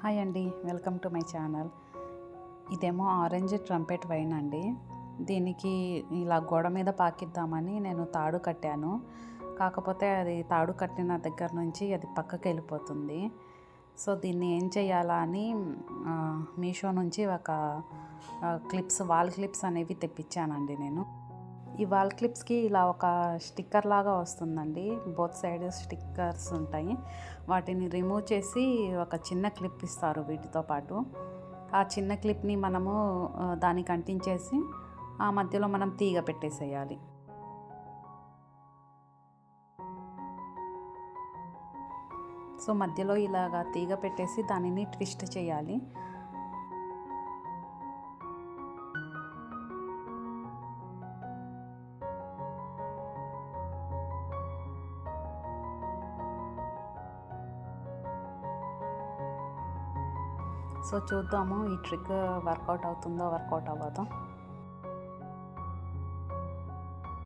Hi అండి, welcome to my channel. ఇదేమో orange trumpet wine అండి. దీనికి ఇలా గోడ మీద పాకిద్దామని నేను తాడు కట్టాను. కాకపోతే అది తాడు కట్టిన దగ్గర నుంచి అది పక్కకి వెళ్ళిపోతుంది. సో దీన్ని ఏం చేయాలా అని మీషో నుంచి ఒక వాల్ క్లిప్స్ అనేవి తెప్పించానండి నేను. ఈ వాల్ క్లిప్స్కి ఇలా ఒక స్టిక్కర్ లాగా వస్తుందండి. బోత్ సైడ్ స్టిక్కర్స్ ఉంటాయి. వాటిని రిమూవ్ చేసి ఒక చిన్న క్లిప్ ఇస్తారు వీటితో పాటు. ఆ చిన్న క్లిప్ని మనము దానికి అంటించేసి ఆ మధ్యలో మనం తీగ పెట్టేసేయాలి. సో మధ్యలో ఇలాగా తీగ పెట్టేసి దానిని ట్విస్ట్ చేయాలి. సో చూద్దాము ఈ ట్రిక్ వర్కౌట్ అవుతుందో వర్కౌట్ అవ్వదో.